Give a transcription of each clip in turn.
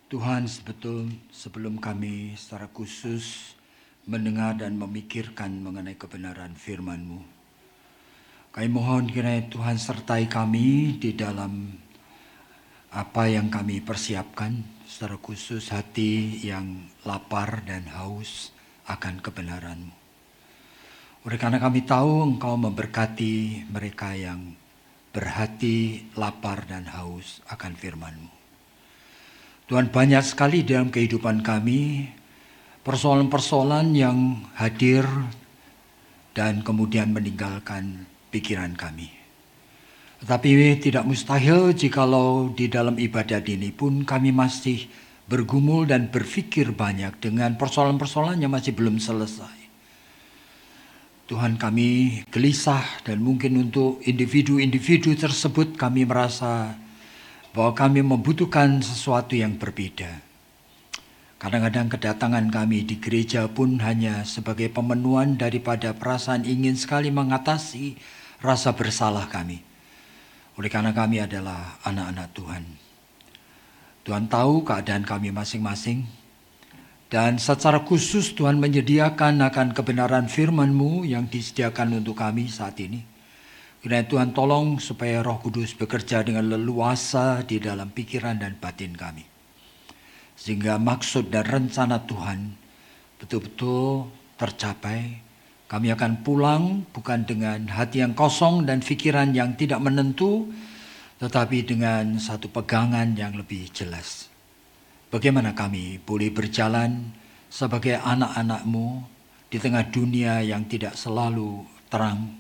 Tuhan, sebelum kami secara khusus mendengar dan memikirkan mengenai kebenaran firman-Mu, kami mohon kiranya Tuhan sertai kami di dalam apa yang kami persiapkan, secara khusus hati yang lapar dan haus akan kebenaran-Mu. Oleh karena kami tahu Engkau memberkati mereka yang berhati lapar dan haus akan firman-Mu. Tuhan, banyak sekali dalam kehidupan kami persoalan-persoalan yang hadir dan kemudian meninggalkan pikiran kami. Tetapi tidak mustahil jikalau di dalam ibadat ini pun kami masih bergumul dan berpikir banyak dengan persoalan-persoalan yang masih belum selesai. Tuhan, kami gelisah dan mungkin untuk individu-individu tersebut kami merasa bahwa kami membutuhkan sesuatu yang berbeda. Kadang-kadang kedatangan kami di gereja pun hanya sebagai pemenuhan daripada perasaan ingin sekali mengatasi rasa bersalah kami. Oleh karena kami adalah anak-anak Tuhan. Tuhan tahu keadaan kami masing-masing. Dan secara khusus Tuhan menyediakan akan kebenaran firman-Mu yang disediakan untuk kami saat ini. Kiranya Tuhan tolong supaya Roh Kudus bekerja dengan leluasa di dalam pikiran dan batin kami. Sehingga maksud dan rencana Tuhan betul-betul tercapai. Kami akan pulang bukan dengan hati yang kosong dan pikiran yang tidak menentu, tetapi dengan satu pegangan yang lebih jelas. Bagaimana kami boleh berjalan sebagai anak-anak-Mu di tengah dunia yang tidak selalu terang,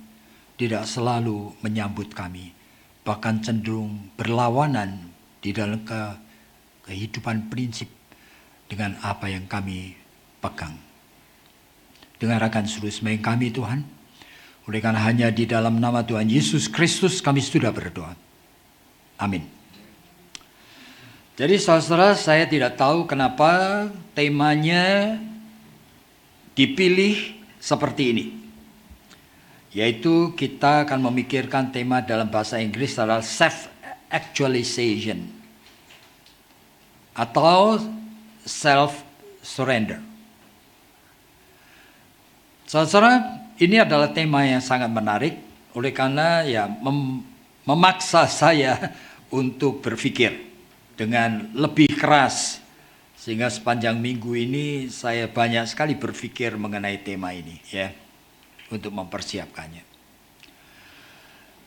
tidak selalu menyambut kami, bahkan cenderung berlawanan di dalam kehidupan prinsip dengan apa yang kami pegang. Dengarkan seluruh sembahyang kami Tuhan, oleh karena hanya di dalam nama Tuhan Yesus Kristus kami sudah berdoa. Amin. Jadi saudara, saya tidak tahu kenapa temanya dipilih seperti ini. Yaitu kita akan memikirkan tema dalam bahasa Inggris adalah self-actualization atau self-surrender. Saudara, ini adalah tema yang sangat menarik oleh karena memaksa saya untuk berpikir dengan lebih keras. Sehingga sepanjang minggu ini saya banyak sekali berpikir mengenai tema ini ya, untuk mempersiapkannya.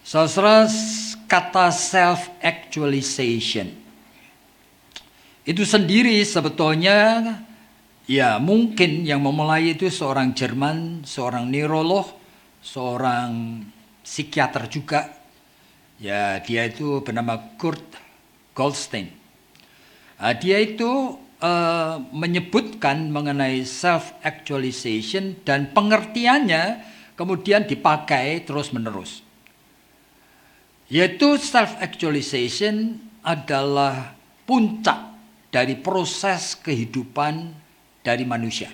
Saudara, kata self-actualization itu sendiri sebetulnya ya mungkin yang memulai itu seorang Jerman, seorang neurolog, seorang psikiater juga. Ya, dia itu bernama Kurt Goldstein. Dia itu menyebutkan mengenai self-actualization dan pengertiannya kemudian dipakai terus-menerus. Yaitu self-actualization adalah puncak dari proses kehidupan dari manusia.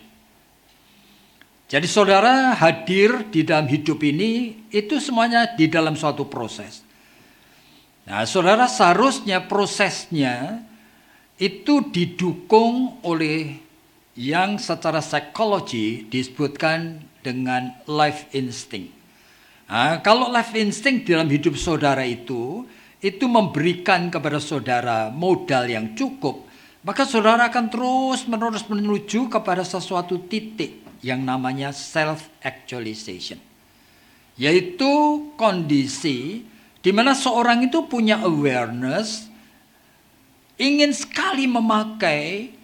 Jadi saudara hadir di dalam hidup ini itu semuanya di dalam suatu proses. Nah, saudara seharusnya prosesnya itu didukung oleh yang secara psikologi disebutkan dengan life instinct. Nah, kalau life instinct dalam hidup saudara itu memberikan kepada saudara modal yang cukup, maka saudara akan terus-menerus menuju kepada sesuatu titik yang namanya self-actualization. Yaitu kondisi di mana seorang itu punya awareness, ingin sekali memakai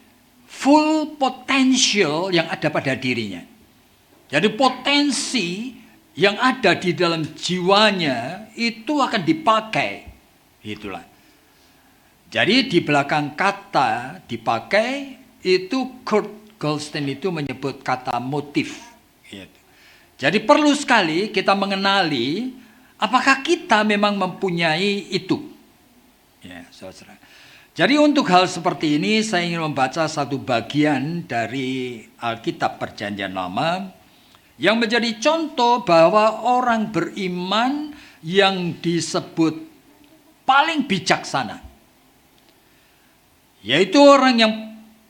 full potential yang ada pada dirinya. Jadi potensi yang ada di dalam jiwanya itu akan dipakai. Itulah. Jadi di belakang kata dipakai itu Kurt Goldstein itu menyebut kata motif. Gitu. Jadi perlu sekali kita mengenali apakah kita memang mempunyai itu. Ya, saudara. Jadi untuk hal seperti ini saya ingin membaca satu bagian dari Alkitab Perjanjian Lama yang menjadi contoh bahwa orang beriman yang disebut paling bijaksana, Yaitu orang yang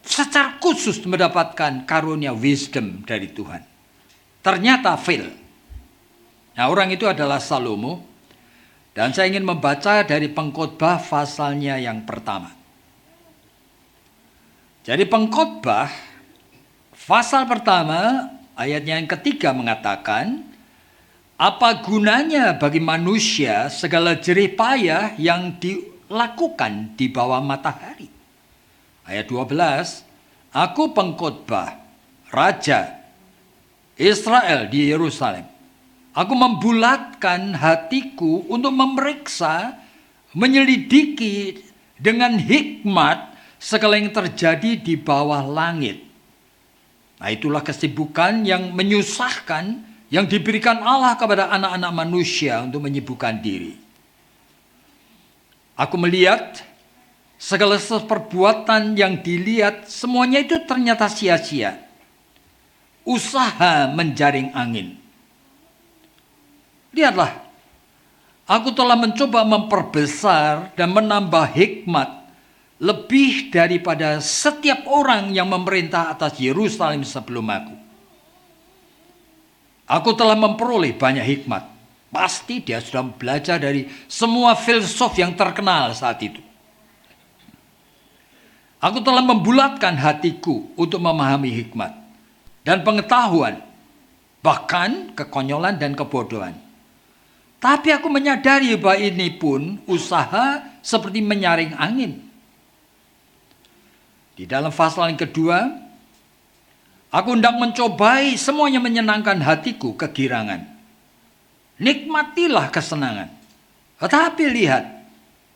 secara khusus mendapatkan karunia wisdom dari Tuhan. Ternyata fail. Nah, orang itu adalah Salomo. Dan saya ingin membaca dari Pengkhotbah pasalnya yang pertama. Jadi Pengkhotbah pasal pertama ayatnya yang ketiga mengatakan, apa gunanya bagi manusia segala jerih payah yang dilakukan di bawah matahari? Ayat 12, aku pengkhotbah Raja Israel di Yerusalem. Aku membulatkan hatiku untuk memeriksa, menyelidiki dengan hikmat segala yang terjadi di bawah langit. Nah, itulah kesibukan yang menyusahkan yang diberikan Allah kepada anak-anak manusia untuk menyibukkan diri. Aku melihat segala perbuatan yang dilihat semuanya itu ternyata sia-sia. Usaha menjaring angin. Lihatlah, aku telah mencoba memperbesar dan menambah hikmat lebih daripada setiap orang yang memerintah atas Yerusalem sebelum aku. Aku telah memperoleh banyak hikmat. Pasti dia sudah belajar dari semua filsuf yang terkenal saat itu. Aku telah membulatkan hatiku untuk memahami hikmat dan pengetahuan, bahkan kekonyolan dan kebodohan. Tapi aku menyadari bahwa ini pun usaha seperti menyaring angin. Di dalam pasal yang kedua, aku hendak mencobai semuanya menyenangkan hatiku kegirangan. Nikmatilah kesenangan. Tetapi lihat,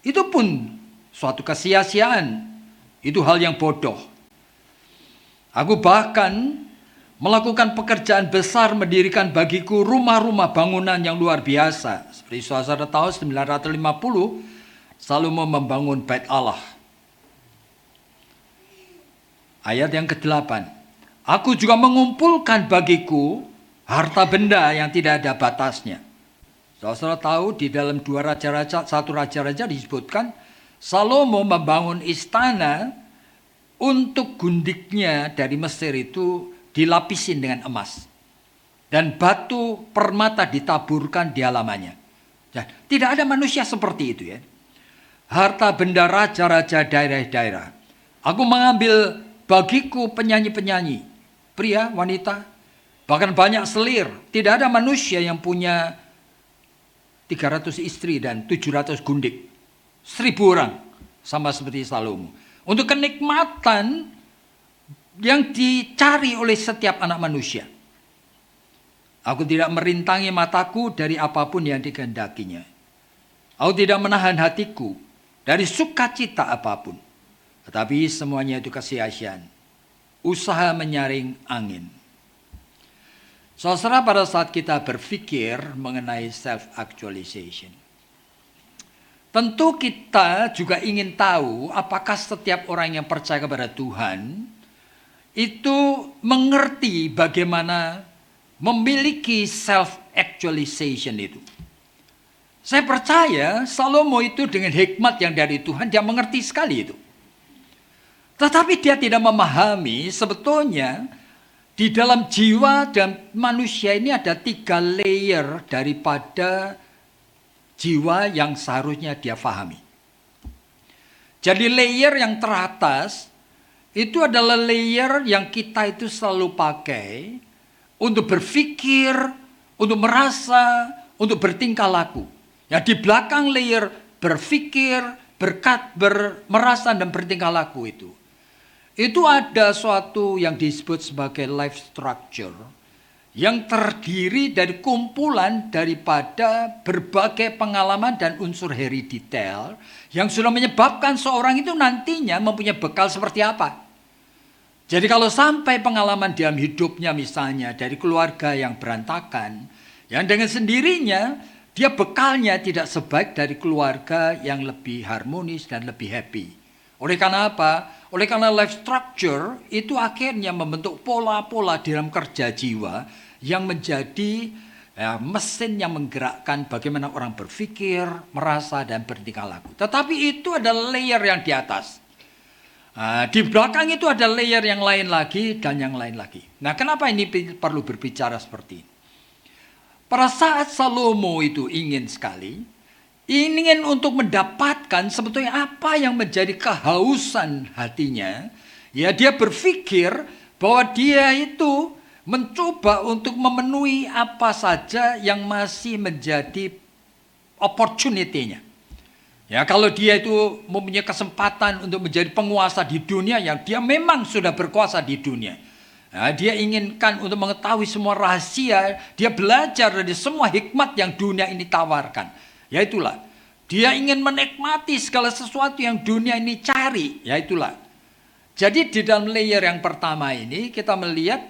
itu pun suatu kesia-siaan. Itu hal yang bodoh. Aku bahkan melakukan pekerjaan besar mendirikan bagiku rumah-rumah bangunan yang luar biasa. Seperti saudara tahu 950 Salomo membangun Bait Allah. Ayat yang ke-8. Aku juga mengumpulkan bagiku harta benda yang tidak ada batasnya. Saudara tahu di dalam 2 Raja-Raja, 1 Raja-Raja disebutkan Salomo membangun istana untuk gundiknya dari Mesir itu dilapisin dengan emas. Dan batu permata ditaburkan di halamannya. Nah, tidak ada manusia seperti itu ya. Harta benda raja-raja daerah-daerah. Aku mengambil bagiku penyanyi-penyanyi. Pria, wanita. Bahkan banyak selir. Tidak ada manusia yang punya 300 istri dan 700 gundik. 1000 orang. Sama seperti Salomo. Untuk kenikmatan yang dicari oleh setiap anak manusia. Aku tidak merintangi mataku dari apapun yang dikehendakinya. Aku tidak menahan hatiku dari sukacita apapun. Tetapi semuanya itu kesia-siaan. Usaha menyaring angin. Saudara, pada saat kita berpikir mengenai self-actualization, tentu kita juga ingin tahu apakah setiap orang yang percaya kepada Tuhan itu mengerti bagaimana memiliki self-actualization itu. Saya percaya Salomo itu dengan hikmat yang dari Tuhan, dia mengerti sekali itu. Tetapi dia tidak memahami sebetulnya di dalam jiwa dan manusia ini ada 3 layer daripada jiwa yang seharusnya dia pahami. Jadi layer yang teratas itu adalah layer yang kita itu selalu pakai untuk berpikir, untuk merasa, untuk bertingkah laku. Ya, di belakang layer berpikir, merasa dan bertingkah laku itu ada suatu yang disebut sebagai life structure yang terdiri dari kumpulan daripada berbagai pengalaman dan unsur herediter yang sudah menyebabkan seorang itu nantinya mempunyai bekal seperti apa. Jadi kalau sampai pengalaman dalam hidupnya misalnya dari keluarga yang berantakan, yang dengan sendirinya dia bekalnya tidak sebaik dari keluarga yang lebih harmonis dan lebih happy. Oleh karena apa? Oleh karena life structure itu akhirnya membentuk pola-pola dalam kerja jiwa yang menjadi mesin yang menggerakkan bagaimana orang berpikir, merasa, dan bertingkah laku. Tetapi itu adalah layer yang di atas. Di belakang itu ada layer yang lain lagi dan yang lain lagi. Nah, kenapa ini perlu berbicara seperti ini? Pada saat Salomo itu ingin untuk mendapatkan sebetulnya apa yang menjadi kehausan hatinya, ya dia berpikir bahwa dia itu mencoba untuk memenuhi apa saja yang masih menjadi opportunity-nya. Ya, kalau dia itu mempunyai kesempatan untuk menjadi penguasa di dunia, yang dia memang sudah berkuasa di dunia. Nah, dia inginkan untuk mengetahui semua rahasia, dia belajar dari semua hikmat yang dunia ini tawarkan. Ya itulah, dia ingin menikmati segala sesuatu yang dunia ini cari. Ya itulah. Jadi di dalam layer yang pertama ini kita melihat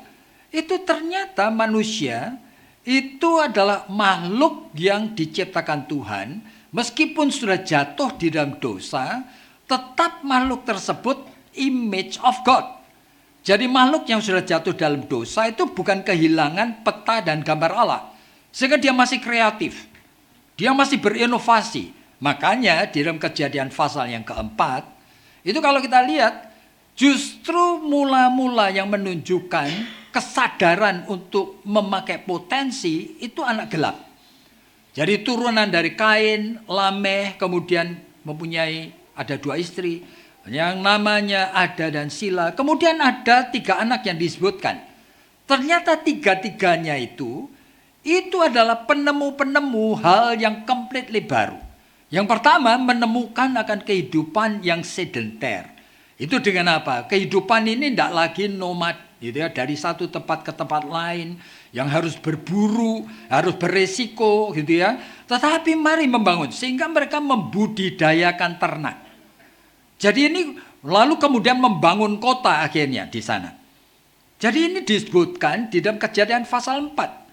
itu ternyata manusia itu adalah makhluk yang diciptakan Tuhan. Meskipun sudah jatuh di dalam dosa, tetap makhluk tersebut image of God. Jadi makhluk yang sudah jatuh dalam dosa itu bukan kehilangan peta dan gambar Allah. Sehingga dia masih kreatif. Dia masih berinovasi. Makanya di dalam Kejadian pasal yang keempat, itu kalau kita lihat, justru mula-mula yang menunjukkan kesadaran untuk memakai potensi itu anak gelap. Jadi turunan dari Kain, Lameh, kemudian mempunyai ada 2 istri, yang namanya Ada dan Sila. Kemudian ada 3 anak yang disebutkan. Ternyata 3-tiganya itu adalah penemu-penemu hal yang completely baru. Yang pertama menemukan akan kehidupan yang sedenter. Itu dengan apa? Kehidupan ini tidak lagi nomad, gitu ya, dari satu tempat ke tempat lain, yang harus berburu, harus beresiko, gitu ya. Tetapi mari membangun, sehingga mereka membudidayakan ternak. Jadi ini lalu kemudian membangun kota akhirnya di sana. Jadi ini disebutkan di dalam Kejadian pasal 4.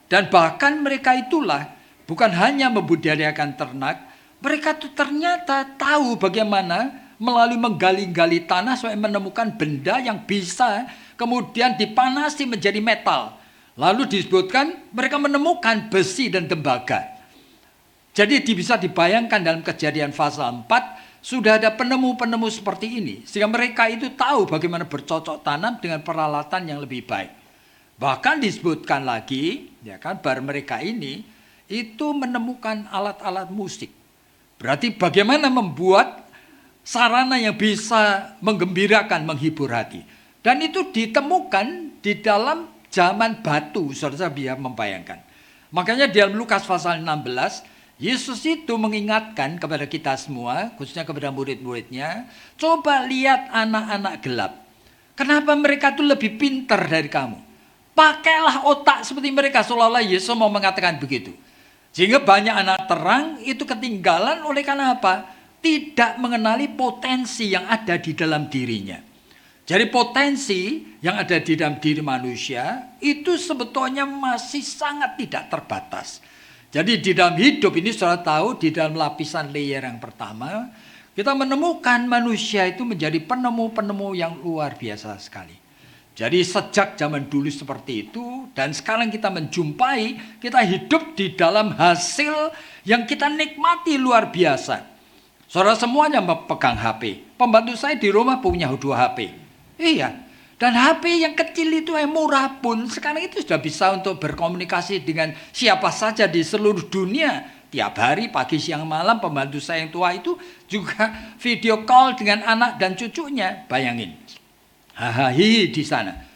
Dan bahkan mereka itulah bukan hanya membudidayakan ternak, mereka tuh ternyata tahu bagaimana melalui menggali-gali tanah sampai menemukan benda yang bisa kemudian dipanasi menjadi metal. Lalu disebutkan mereka menemukan besi dan tembaga. Jadi bisa dibayangkan dalam Kejadian pasal 4 sudah ada penemu-penemu seperti ini. Sehingga mereka itu tahu bagaimana bercocok tanam dengan peralatan yang lebih baik. Bahkan disebutkan lagi, ya kan, bahwa mereka ini itu menemukan alat-alat musik. Berarti bagaimana membuat sarana yang bisa menggembirakan, menghibur hati. Dan itu ditemukan di dalam zaman batu, saudara biar membayangkan. Makanya di dalam Lukas pasal 16, Yesus itu mengingatkan kepada kita semua, khususnya kepada murid-muridnya, coba lihat anak-anak gelap. Kenapa mereka itu lebih pintar dari kamu? Pakailah otak seperti mereka, seolah-olah Yesus mau mengatakan begitu. Sehingga banyak anak terang itu ketinggalan oleh karena apa? Tidak mengenali potensi yang ada di dalam dirinya. Jadi potensi yang ada di dalam diri manusia itu sebetulnya masih sangat tidak terbatas. Jadi di dalam hidup ini saudara tahu, di dalam lapisan layer yang pertama, kita menemukan manusia itu menjadi penemu-penemu yang luar biasa sekali. Jadi sejak zaman dulu seperti itu, dan sekarang kita menjumpai, kita hidup di dalam hasil yang kita nikmati luar biasa. Saudara semuanya pegang HP. Pembantu saya di rumah punya 2 HP. Iya, dan HP yang kecil itu yang murah pun sekarang itu sudah bisa untuk berkomunikasi dengan siapa saja di seluruh dunia. Tiap hari, pagi, siang, malam, pembantu saya yang tua itu juga video call dengan anak dan cucunya. Bayangin. Hahaha di sana.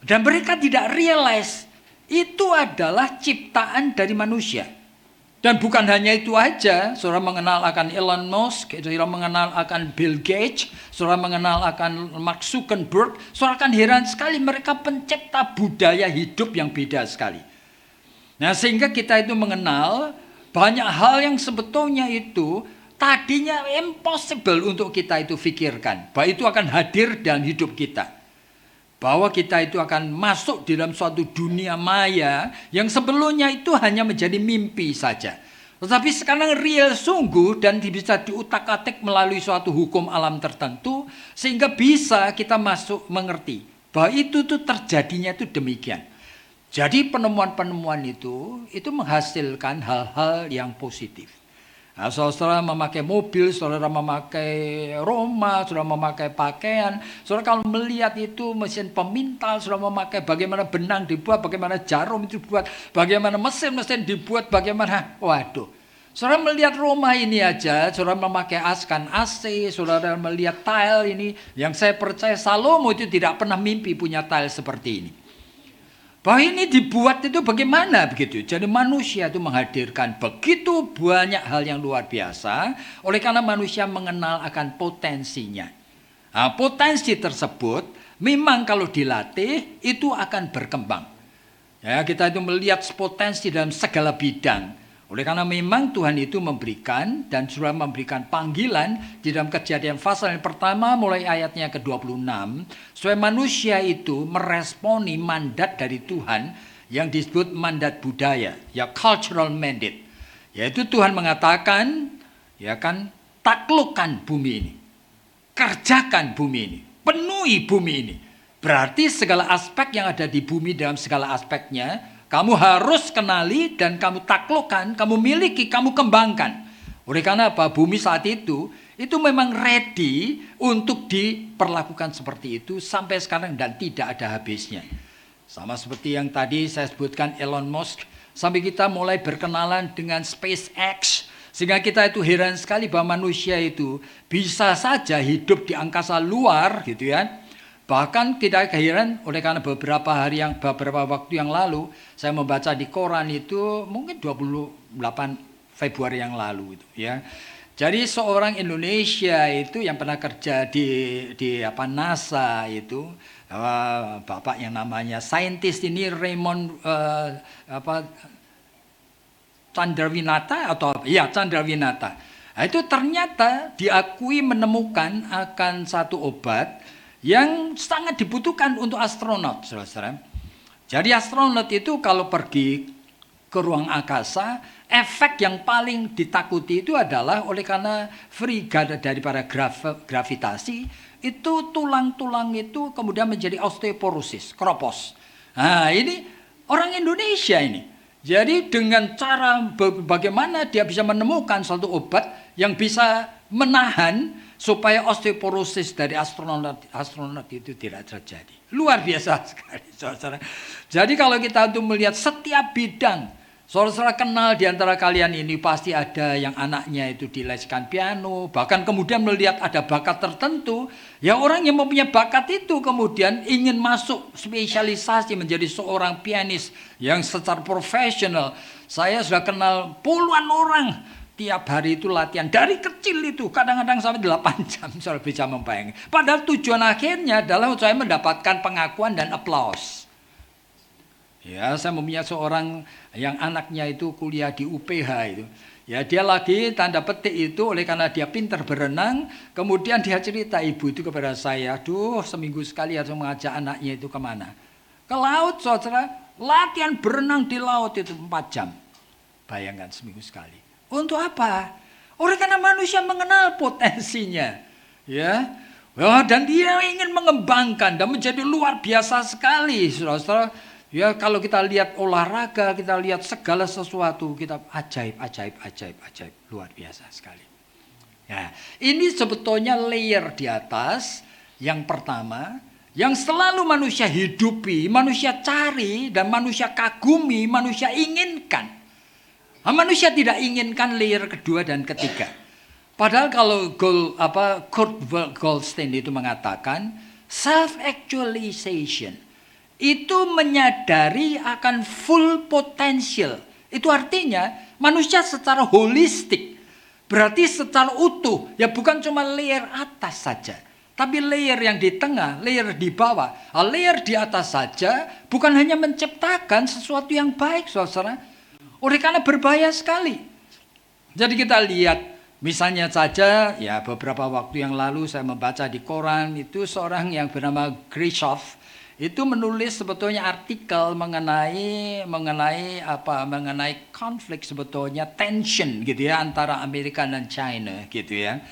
Dan mereka tidak realize itu adalah ciptaan dari manusia. Dan bukan hanya itu aja, saudara mengenal akan Elon Musk, saudara mengenal akan Bill Gates, saudara mengenal akan Mark Zuckerberg, saudara akan heran sekali mereka pencipta budaya hidup yang beda sekali. Nah, sehingga kita itu mengenal banyak hal yang sebetulnya itu tadinya impossible untuk kita itu pikirkan. Bahwa itu akan hadir dalam hidup kita. Bahwa kita itu akan masuk di dalam suatu dunia maya yang sebelumnya itu hanya menjadi mimpi saja. Tetapi sekarang real sungguh dan bisa diutak-atik melalui suatu hukum alam tertentu. Sehingga bisa kita masuk mengerti bahwa itu tuh terjadinya itu demikian. Jadi penemuan-penemuan itu menghasilkan hal-hal yang positif. Nah, saudara memakai mobil, saudara memakai rumah, saudara memakai pakaian. Saudara kalau melihat itu mesin pemintal, saudara memakai bagaimana benang dibuat, bagaimana jarum itu dibuat, bagaimana mesin-mesin dibuat, bagaimana, waduh. Saudara melihat rumah ini aja, saudara memakai askan AC, saudara melihat tile ini, yang saya percaya Salomo itu tidak pernah mimpi punya tile seperti ini. Bahwa ini dibuat itu bagaimana begitu. Jadi manusia itu menghadirkan begitu banyak hal yang luar biasa. Oleh karena manusia mengenal akan potensinya. Nah, potensi tersebut memang kalau dilatih itu akan berkembang. Ya, kita itu melihat potensi dalam segala bidang. Oleh karena memang Tuhan itu memberikan dan sudah memberikan panggilan di dalam Kejadian pasal yang pertama mulai ayatnya ke-26. Supaya manusia itu meresponi mandat dari Tuhan yang disebut mandat budaya. Ya, cultural mandate. Yaitu Tuhan mengatakan, ya kan, taklukkan bumi ini. Kerjakan bumi ini. Penuhi bumi ini. Berarti segala aspek yang ada di bumi dalam segala aspeknya, kamu harus kenali dan kamu taklukkan, kamu miliki, kamu kembangkan. Oleh karena apa? Bumi saat itu memang ready untuk diperlakukan seperti itu sampai sekarang dan tidak ada habisnya. Sama seperti yang tadi saya sebutkan Elon Musk, sampai kita mulai berkenalan dengan SpaceX, sehingga kita itu heran sekali bahwa manusia itu bisa saja hidup di angkasa luar gitu ya. Bahkan tidak keheran oleh karena beberapa waktu yang lalu saya membaca di koran itu mungkin 28 Februari yang lalu itu ya. Jadi seorang Indonesia itu yang pernah kerja di NASA itu bapak yang namanya saintis ini Raymond Chandrawinata atau ya Chandrawinata. Nah, itu ternyata diakui menemukan akan satu obat yang sangat dibutuhkan untuk astronot, saudara-saudara. Jadi astronot itu kalau pergi ke ruang angkasa, efek yang paling ditakuti itu adalah oleh karena free daripada gravitasi, itu tulang-tulang itu kemudian menjadi osteoporosis, kropos. Nah, ini orang Indonesia ini. Jadi dengan cara bagaimana dia bisa menemukan suatu obat yang bisa menahan supaya osteoporosis dari astronot itu tidak terjadi. Luar biasa sekali, saudara. Jadi kalau kita untuk melihat setiap bidang, saudara kenal di antara kalian ini pasti ada yang anaknya itu dileskan piano, bahkan kemudian melihat ada bakat tertentu, ya orang yang mempunyai bakat itu kemudian ingin masuk spesialisasi menjadi seorang pianis yang secara profesional. Saya sudah kenal puluhan orang. Tiap hari itu latihan dari kecil itu kadang-kadang sampai 8 jam saya bisa membayangkan. Padahal tujuan akhirnya adalah saya mendapatkan pengakuan dan aplaus. Ya, saya mempunyai seorang yang anaknya itu kuliah di UPH itu. Ya, dia lagi tanda petik itu oleh karena dia pintar berenang, kemudian dia cerita ibu itu kepada saya, "Aduh, seminggu sekali harus mengajak anaknya itu kemana? Ke laut, saudara, latihan berenang di laut itu 4 jam. Bayangkan seminggu sekali. Untuk apa? Oleh karena manusia mengenal potensinya, ya. Dan dia ingin mengembangkan dan menjadi luar biasa sekali, saudara-saudara. Ya, kalau kita lihat olahraga, kita lihat segala sesuatu, kita ajaib, luar biasa sekali. Ya, ini sebetulnya layer di atas yang pertama, yang selalu manusia hidupi, manusia cari dan manusia kagumi, manusia inginkan. Manusia tidak inginkan layer kedua dan ketiga. Padahal kalau Kurt Goldstein itu mengatakan self-actualization itu menyadari akan full potential. Itu artinya manusia secara holistik, berarti secara utuh, ya bukan cuma layer atas saja, tapi layer yang di tengah, layer di bawah, layer di atas saja bukan hanya menciptakan sesuatu yang baik, saudara. Oleh karena berbahaya sekali. Jadi kita lihat misalnya saja ya beberapa waktu yang lalu saya membaca di koran itu seorang yang bernama Grishov itu menulis sebetulnya artikel mengenai konflik sebetulnya tension gitu ya antara Amerika dan China gitu ya.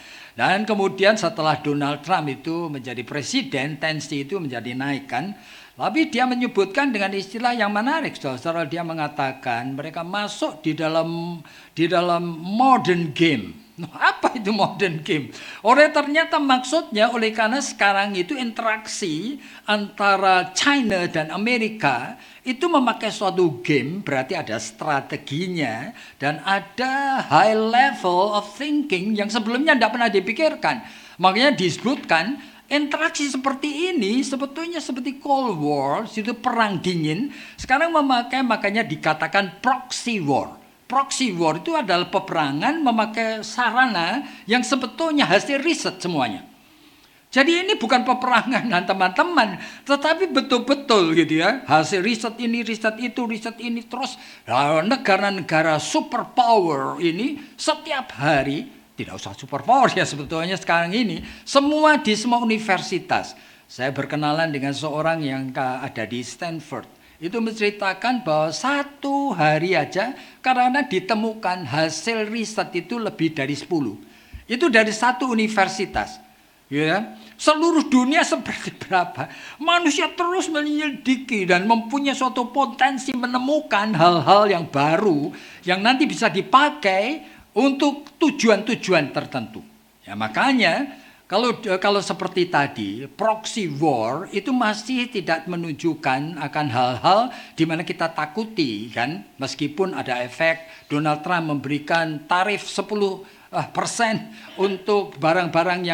Dan kemudian setelah Donald Trump itu menjadi presiden, tensi itu menjadi naikkan. Tapi dia menyebutkan dengan istilah yang menarik, saudara. Dia mengatakan mereka masuk di dalam modern game. Apa itu modern game? Ternyata maksudnya oleh karena sekarang itu interaksi antara China dan Amerika itu memakai suatu game, berarti ada strateginya dan ada high level of thinking yang sebelumnya tidak pernah dipikirkan. Makanya disebutkan interaksi seperti ini sebetulnya seperti Cold War, itu perang dingin. Sekarang makanya dikatakan proxy war. Proxy war itu adalah peperangan memakai sarana yang sebetulnya hasil riset semuanya. Jadi ini bukan peperangan teman-teman, tetapi betul-betul gitu ya. Hasil riset ini, riset itu, riset ini, terus negara-negara superpower ini setiap hari, tidak usah superpower ya sebetulnya sekarang ini, semua di semua universitas. Saya berkenalan dengan seorang yang ada di Stanford. Itu menceritakan bahwa satu hari aja karena ditemukan hasil riset itu lebih dari 10. Itu dari satu universitas. Ya, seluruh dunia seperti berapa? Manusia terus menyelidiki dan mempunyai suatu potensi menemukan hal-hal yang baru yang nanti bisa dipakai untuk tujuan-tujuan tertentu. Ya, makanya kalau seperti tadi, proxy war itu masih tidak menunjukkan akan hal-hal di mana kita takuti kan, meskipun ada efek Donald Trump memberikan tarif 10% untuk barang-barang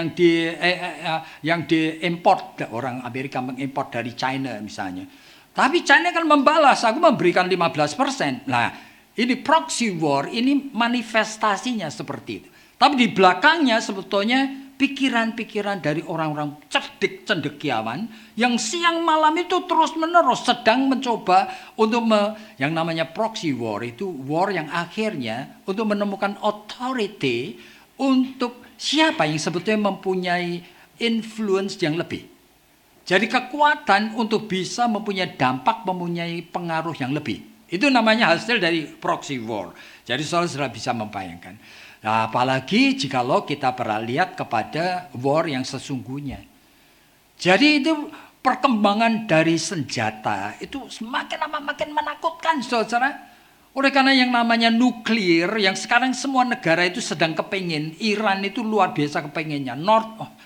yang diimport, orang Amerika mengimport dari China misalnya. Tapi China kan membalas, aku memberikan 15%. Nah, ini proxy war, ini manifestasinya seperti itu. Tapi di belakangnya sebetulnya pikiran-pikiran dari orang-orang cerdik cendekiawan yang siang malam itu terus-menerus sedang mencoba untuk yang namanya proxy war, itu war yang akhirnya untuk menemukan authority untuk siapa yang sebetulnya mempunyai influence yang lebih. Jadi kekuatan untuk bisa mempunyai dampak, mempunyai pengaruh yang lebih. Itu namanya hasil dari proxy war. Jadi saudara bisa membayangkan. Nah, apalagi jikalau kita pernah lihat kepada war yang sesungguhnya. Jadi itu perkembangan dari senjata itu semakin lama makin menakutkan, saudara. Oleh karena yang namanya nuklir, yang sekarang semua negara itu sedang kepingin. Iran itu luar biasa kepinginnya.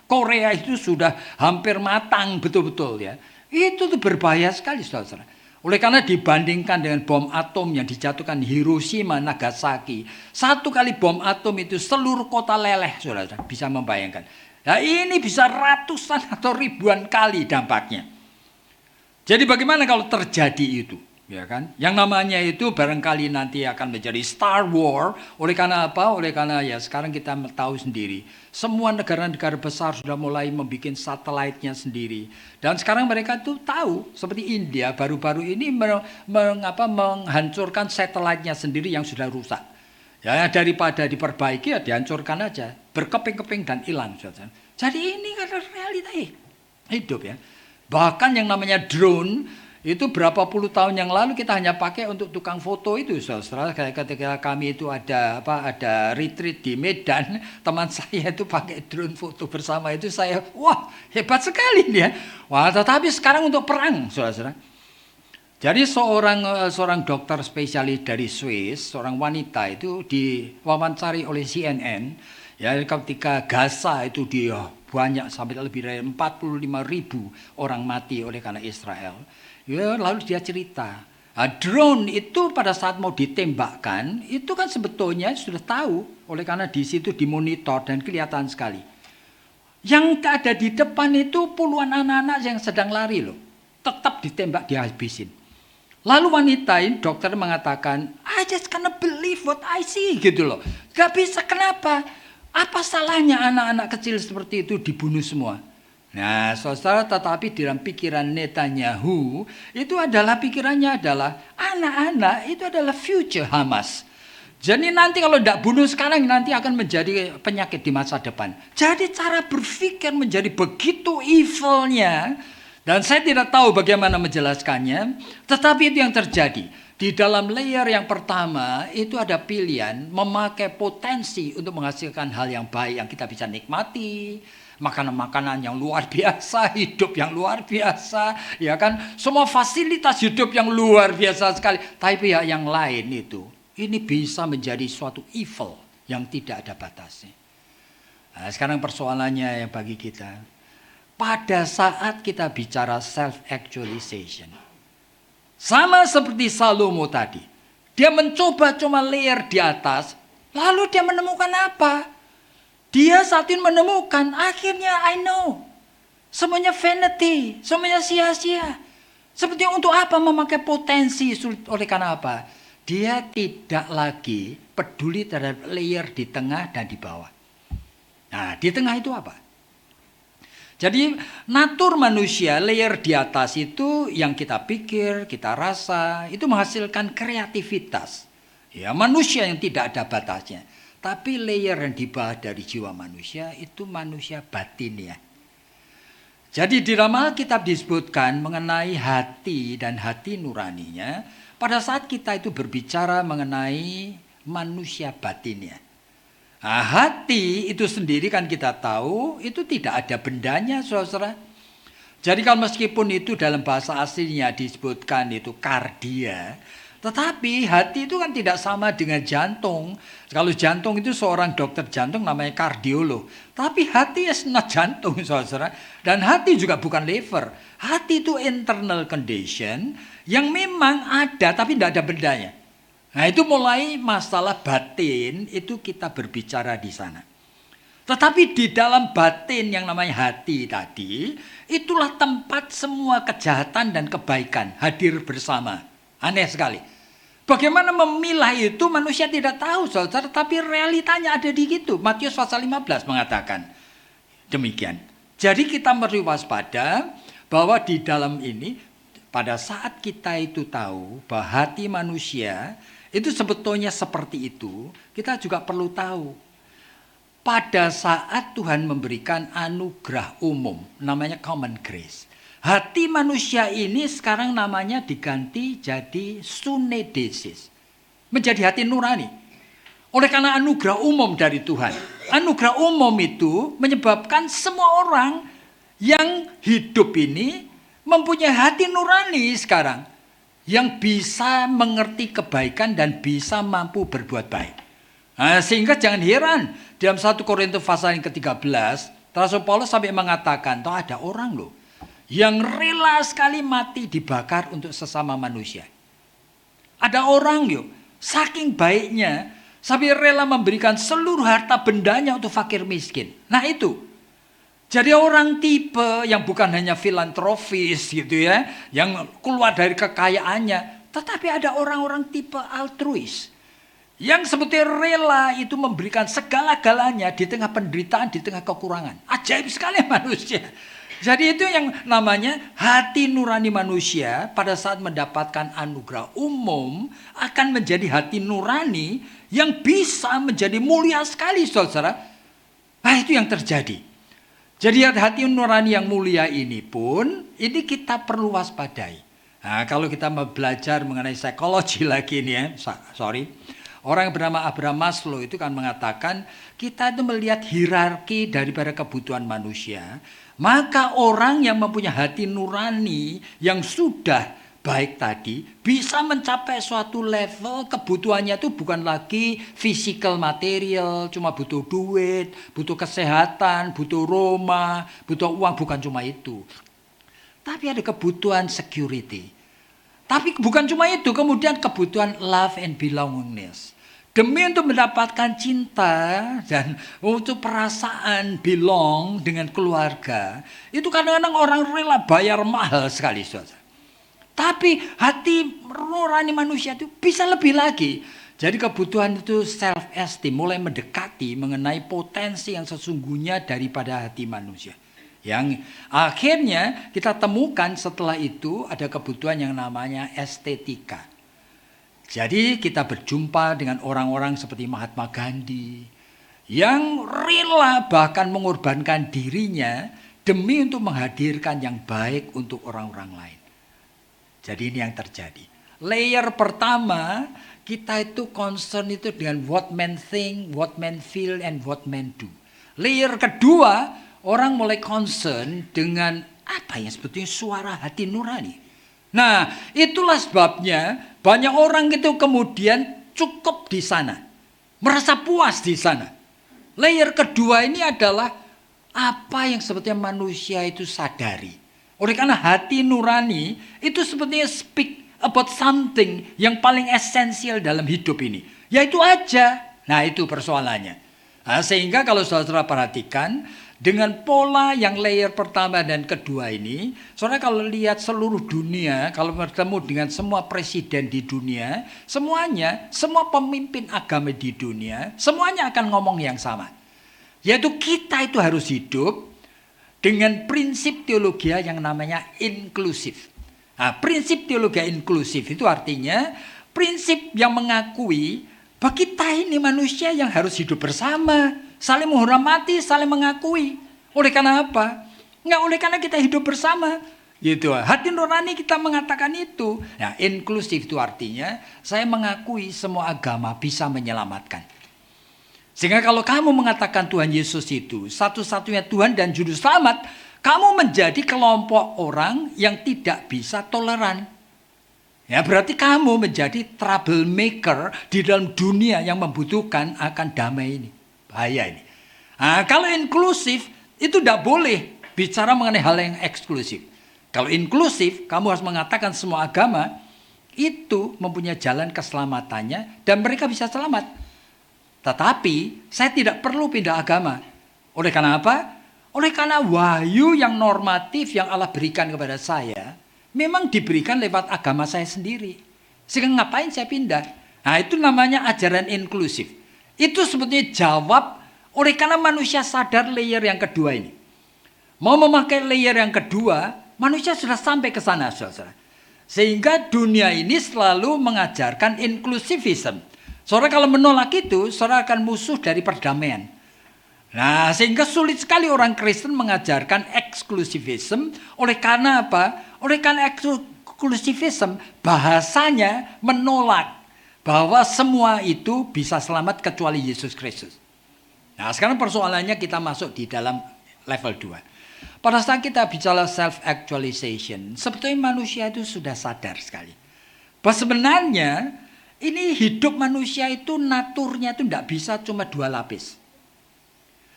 Korea itu sudah hampir matang betul-betul ya. Itu tuh berbahaya sekali, saudara. Oleh karena dibandingkan dengan bom atom yang dijatuhkan Hiroshima, Nagasaki, satu kali bom atom itu seluruh kota leleh, saudara, bisa membayangkan. Nah ini bisa ratusan atau ribuan kali dampaknya. Jadi bagaimana kalau terjadi itu? Ya kan? Yang namanya itu barangkali nanti akan menjadi Star War. Oleh karena apa? Oleh karena ya sekarang kita tahu sendiri. Semua negara-negara besar sudah mulai membuat satelitnya sendiri. Dan sekarang mereka tuh tahu. Seperti India baru-baru ini menghancurkan satelitnya sendiri yang sudah rusak. Ya daripada diperbaiki ya dihancurkan aja. Berkeping-keping dan hilang. Jadi ini kan realita hidup ya. Bahkan yang namanya drone itu berapa puluh tahun yang lalu kita hanya pakai untuk tukang foto itu, saudara. Ketika kami itu ada retreat di Medan, teman saya itu pakai drone foto bersama itu, saya wah hebat sekali dia. Wah, tetapi sekarang untuk perang, saudara. Jadi seorang dokter spesialis dari Swiss, seorang wanita itu diwawancari oleh CNN, ya ketika Gaza itu dia banyak sampai lebih dari 45.000 orang mati oleh karena Israel. Ya, lalu dia cerita, drone itu pada saat mau ditembakkan, itu kan sebetulnya sudah tahu, oleh karena di situ dimonitor dan kelihatan sekali. Yang ada di depan itu puluhan anak-anak yang sedang lari loh, tetap ditembak dihabisin. Lalu wanita ini dokter mengatakan, I just cannot believe what I see gitu loh. Gak bisa, kenapa? Apa salahnya anak-anak kecil seperti itu dibunuh semua? Nah, saudara, tetapi dalam pikiran Netanyahu itu pikirannya adalah anak-anak itu adalah future Hamas. Jadi nanti kalau tidak bunuh sekarang nanti akan menjadi penyakit di masa depan. Jadi cara berpikir menjadi begitu evilnya. Dan saya tidak tahu bagaimana menjelaskannya, tetapi itu yang terjadi. Di dalam layer yang pertama itu ada pilihan memakai potensi untuk menghasilkan hal yang baik yang kita bisa nikmati, makanan-makanan yang luar biasa, hidup yang luar biasa, ya kan? Semua fasilitas hidup yang luar biasa sekali. Tapi pihak yang lain itu, ini bisa menjadi suatu evil yang tidak ada batasnya. Nah, sekarang persoalannya yang bagi kita, pada saat kita bicara self-actualization, sama seperti Salomo tadi. Dia mencoba cuma layer di atas. Lalu dia menemukan apa? Dia saat ini menemukan. Akhirnya I know. Semuanya vanity. Semuanya sia-sia. Seperti untuk apa memakai potensi. Oleh karena apa? Dia tidak lagi peduli terhadap layer di tengah dan di bawah. Nah, di tengah itu apa? Jadi natur manusia, layer di atas itu yang kita pikir, kita rasa, itu menghasilkan kreativitas. Ya, manusia yang tidak ada batasnya. Tapi layer yang di bawah dari jiwa manusia itu manusia batin ya. Jadi di dalam Alkitab disebutkan mengenai hati dan hati nuraninya. Pada saat kita itu berbicara mengenai manusia batinnya. Nah, hati itu sendiri kan kita tahu itu tidak ada bendanya, saudara. Jadi kalau meskipun itu dalam bahasa aslinya disebutkan itu kardia, tetapi hati itu kan tidak sama dengan jantung. Kalau jantung itu seorang dokter jantung namanya kardiolog, tapi hati is not jantung, saudara. Dan hati juga bukan liver. Hati itu internal condition yang memang ada tapi tidak ada bendanya. Nah, itu mulai masalah batin itu kita berbicara di sana. Tetapi di dalam batin yang namanya hati tadi, itulah tempat semua kejahatan dan kebaikan hadir bersama. Aneh sekali. Bagaimana memilah itu manusia tidak tahu, saudara, tapi realitanya ada di situ. Matius pasal 15 mengatakan demikian. Jadi kita perlu waspada bahwa di dalam ini pada saat kita itu tahu bahwa hati manusia itu sebetulnya seperti itu, kita juga perlu tahu. Pada saat Tuhan memberikan anugerah umum, namanya common grace. Hati manusia ini sekarang namanya diganti jadi sunedesis. Menjadi hati nurani. Oleh karena anugerah umum dari Tuhan. Anugerah umum itu menyebabkan semua orang yang hidup ini mempunyai hati nurani sekarang. Yang bisa mengerti kebaikan dan bisa mampu berbuat baik. Nah, sehingga jangan heran dalam 1 Korintus pasal yang ke-13, Rasul Paulus sampai mengatakan, toh ada orang loh yang rela sekali mati dibakar untuk sesama manusia. Ada orang yuk, saking baiknya sampai rela memberikan seluruh harta bendanya untuk fakir miskin. Nah itu. Jadi orang tipe yang bukan hanya filantropis gitu ya, yang keluar dari kekayaannya, tetapi ada orang-orang tipe altruis. Yang seperti rela itu memberikan segala-galanya di tengah penderitaan, di tengah kekurangan. Ajaib sekali manusia. Jadi itu yang namanya hati nurani manusia pada saat mendapatkan anugerah umum akan menjadi hati nurani yang bisa menjadi mulia sekali, saudara. Nah itu yang terjadi. Jadi hati nurani yang mulia ini pun, ini kita perlu waspadai. Nah, kalau kita mau belajar mengenai psikologi lagi nih ya, orang yang bernama Abraham Maslow itu kan mengatakan, kita itu melihat hierarki daripada kebutuhan manusia, maka orang yang mempunyai hati nurani yang sudah baik tadi, bisa mencapai suatu level kebutuhannya itu bukan lagi physical material, cuma butuh duit, butuh kesehatan, butuh rumah, butuh uang, bukan cuma itu. Tapi ada kebutuhan security. Tapi bukan cuma itu, kemudian kebutuhan love and belongingness. Demi untuk mendapatkan cinta dan untuk perasaan belong dengan keluarga, itu kadang-kadang orang rela bayar mahal sekali, saudara. Tapi hati nurani manusia itu bisa lebih lagi. Jadi kebutuhan itu self-esteem mulai mendekati mengenai potensi yang sesungguhnya daripada hati manusia. Yang akhirnya kita temukan setelah itu ada kebutuhan yang namanya estetika. Jadi kita berjumpa dengan orang-orang seperti Mahatma Gandhi yang rela bahkan mengorbankan dirinya demi untuk menghadirkan yang baik untuk orang-orang lain. Jadi ini yang terjadi. Layer pertama, kita itu concern itu dengan what men think, what men feel, and what men do. Layer kedua, orang mulai concern dengan apa yang sebetulnya suara hati nurani. Nah, itulah sebabnya banyak orang itu kemudian cukup di sana. Merasa puas di sana. Layer kedua ini adalah apa yang sebetulnya manusia itu sadari. Oleh karena hati nurani itu sebetulnya speak about something yang paling esensial dalam hidup ini. Yaitu aja. Nah, itu persoalannya. Nah, sehingga kalau saudara perhatikan, dengan pola yang layer pertama dan kedua ini, saudara kalau lihat seluruh dunia, kalau bertemu dengan semua presiden di dunia, semuanya, semua pemimpin agama di dunia, semuanya akan ngomong yang sama. Yaitu kita itu harus hidup dengan prinsip teologi yang namanya inklusif. Nah, prinsip teologi inklusif itu artinya prinsip yang mengakui bahwa kita ini manusia yang harus hidup bersama, saling menghormati, saling mengakui. Oleh karena apa? Enggak oleh karena kita hidup bersama. Gitu. Hati nurani kita mengatakan itu. Nah, inklusif itu artinya saya mengakui semua agama bisa menyelamatkan. Sehingga kalau kamu mengatakan Tuhan Yesus itu satu-satunya Tuhan dan Juru Selamat, kamu menjadi kelompok orang yang tidak bisa toleran. Ya, berarti kamu menjadi troublemaker di dalam dunia yang membutuhkan akan damai ini. Bahaya ini. Nah, kalau inklusif itu tidak boleh bicara mengenai hal yang eksklusif. Kalau inklusif, kamu harus mengatakan semua agama itu mempunyai jalan keselamatannya dan mereka bisa selamat. Tetapi saya tidak perlu pindah agama. Oleh karena apa? Oleh karena wahyu yang normatif yang Allah berikan kepada saya, memang diberikan lewat agama saya sendiri. Sehingga ngapain saya pindah? Nah, itu namanya ajaran inklusif. Itu sebetulnya jawab oleh karena manusia sadar layer yang kedua ini. Mau memakai layer yang kedua, manusia sudah sampai ke sana, saudara. Sehingga dunia ini selalu mengajarkan inklusivisme. Saudara kalau menolak itu, saudara akan musuh dari perdamaian. Nah, sehingga sulit sekali orang Kristen mengajarkan eksklusivisme. Oleh karena apa? Oleh karena eksklusivisme bahasanya menolak bahwa semua itu bisa selamat kecuali Yesus Kristus. Nah, sekarang persoalannya kita masuk di dalam level 2. Pada saat kita bicara self-actualization, sebetulnya manusia itu sudah sadar sekali. Bahwa sebenarnya ini hidup manusia itu naturnya itu tidak bisa cuma 2 lapis.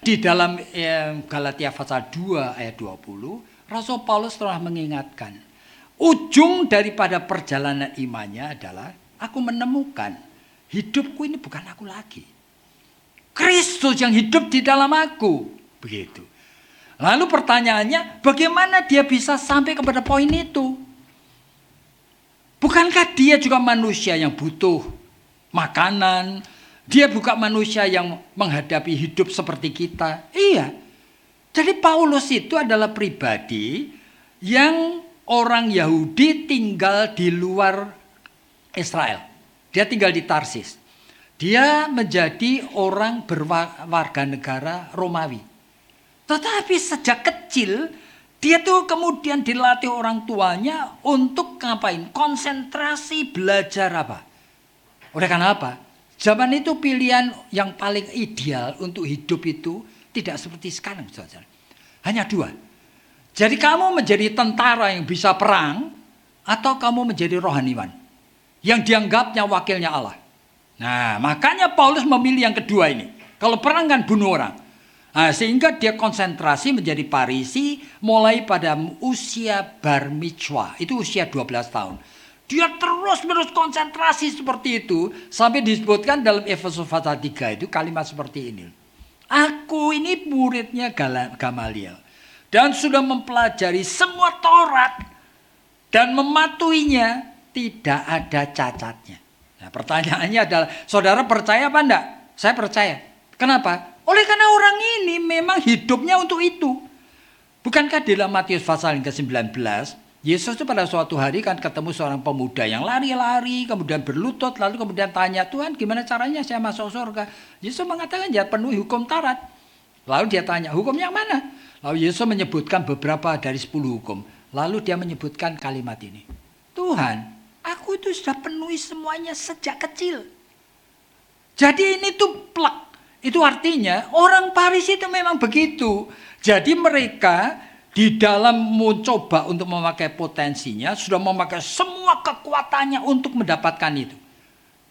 Di dalam Galatia pasal 2 ayat 20, Rasul Paulus telah mengingatkan, ujung daripada perjalanan imannya adalah aku menemukan hidupku ini bukan aku lagi. Kristus yang hidup di dalam aku. Begitu. Lalu pertanyaannya, bagaimana dia bisa sampai kepada poin itu? Bukankah dia juga manusia yang butuh makanan? Dia bukan manusia yang menghadapi hidup seperti kita. Iya. Jadi Paulus itu adalah pribadi yang orang Yahudi tinggal di luar Israel. Dia tinggal di Tarsis. Dia menjadi orang berwarga negara Romawi. Tetapi sejak kecil dia tuh kemudian dilatih orang tuanya untuk ngapain? Konsentrasi belajar apa? Oleh karena apa? Zaman itu pilihan yang paling ideal untuk hidup itu tidak seperti sekarang, saudara. Hanya 2. Jadi kamu menjadi tentara yang bisa perang atau kamu menjadi rohaniwan yang dianggapnya wakilnya Allah. Nah, makanya Paulus memilih yang kedua ini. Kalau perang kan bunuh orang. Nah, sehingga dia konsentrasi menjadi Farisi mulai pada usia bar mitzvah. Itu usia 12 tahun. Dia terus-menerus konsentrasi seperti itu. Sampai disebutkan dalam Efesus pasal 3 itu kalimat seperti ini. Aku ini muridnya Gamaliel. Dan sudah mempelajari semua Taurat. Dan mematuhinya tidak ada cacatnya. Nah, pertanyaannya adalah, saudara percaya apa enggak? Saya percaya. Kenapa? Oleh karena orang ini memang hidupnya untuk itu. Bukankah di dalam Matius pasal ke-19, Yesus itu pada suatu hari kan ketemu seorang pemuda yang lari-lari, kemudian berlutut, lalu kemudian tanya, Tuhan gimana caranya saya masuk surga? Yesus mengatakan, ya penuhi hukum Taurat. Lalu dia tanya, hukum yang mana? Lalu Yesus menyebutkan beberapa dari 10 hukum. Lalu dia menyebutkan kalimat ini. Tuhan, aku itu sudah penuhi semuanya sejak kecil. Jadi ini tuh plek. Itu artinya orang Farisi itu memang begitu. Jadi mereka di dalam mencoba untuk memakai potensinya, sudah memakai semua kekuatannya untuk mendapatkan itu.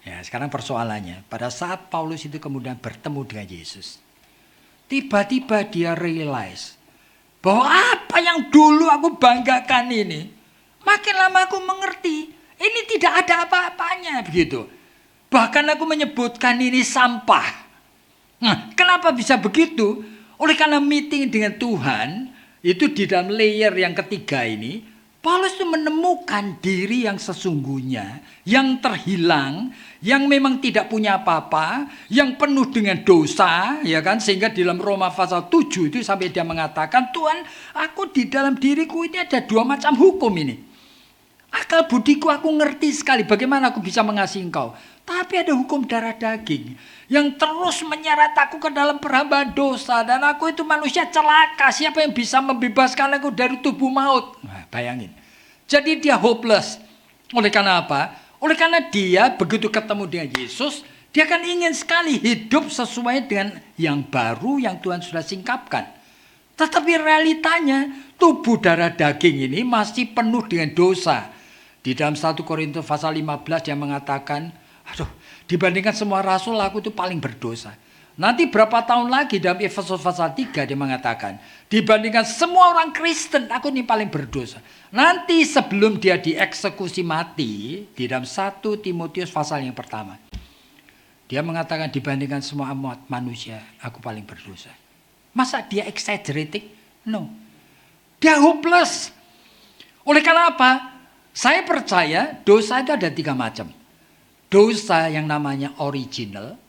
Ya, sekarang persoalannya, pada saat Paulus itu kemudian bertemu dengan Yesus, tiba-tiba dia realize bahwa apa yang dulu aku banggakan ini, makin lama aku mengerti, ini tidak ada apa-apanya begitu. Bahkan aku menyebutkan ini sampah. Nah, kenapa bisa begitu? Oleh karena meeting dengan Tuhan, itu di dalam layer yang ketiga ini, Paulus itu menemukan diri yang sesungguhnya, yang terhilang, yang memang tidak punya apa-apa, yang penuh dengan dosa, ya kan? Sehingga di dalam Roma pasal 7 itu sampai dia mengatakan, Tuhan, aku di dalam diriku ini ada 2 macam hukum ini. Akal budiku aku ngerti sekali bagaimana aku bisa mengasihi engkau. Tapi ada hukum darah daging yang terus menyeret aku ke dalam perhambaan dosa. Dan aku itu manusia celaka. Siapa yang bisa membebaskan aku dari tubuh maut? Nah, bayangin. Jadi dia hopeless. Oleh karena apa? Oleh karena dia begitu ketemu dengan Yesus, dia kan ingin sekali hidup sesuai dengan yang baru yang Tuhan sudah singkapkan. Tetapi realitanya tubuh darah daging ini masih penuh dengan dosa. Di dalam 1 Korintus pasal 15 dia mengatakan, aduh, dibandingkan semua rasul aku itu paling berdosa. Nanti berapa tahun lagi dalam Efesus pasal 3 dia mengatakan, dibandingkan semua orang Kristen aku ini paling berdosa. Nanti sebelum dia dieksekusi mati, di dalam 1 Timotius pasal yang pertama, dia mengatakan dibandingkan semua umat manusia aku paling berdosa. Masa dia exaggerating? No. Dia hopeless. Oleh karena apa? Saya percaya dosa itu ada 3 macam. Dosa yang namanya original,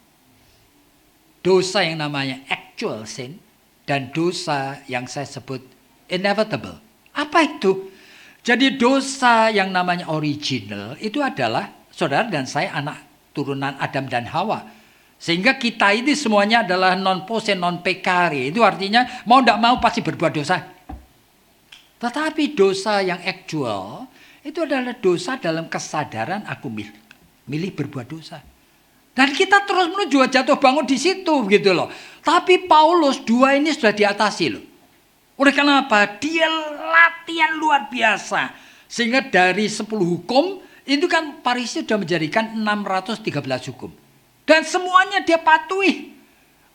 dosa yang namanya actual sin, dan dosa yang saya sebut inevitable. Apa itu? Jadi dosa yang namanya original itu adalah saudara dan saya anak turunan Adam dan Hawa. Sehingga kita ini semuanya adalah non posse non peccare. Itu artinya mau tidak mau pasti berbuat dosa. Tetapi dosa yang actual itu adalah dosa dalam kesadaran aku milih berbuat dosa. Dan kita terus menuju jatuh bangun di situ gitu loh. Tapi Paulus 2 ini sudah diatasi loh. Oleh karena apa? Dia latihan luar biasa. Sehingga dari 10 hukum itu kan Farisi sudah menjadikan 613 hukum. Dan semuanya dia patuhi.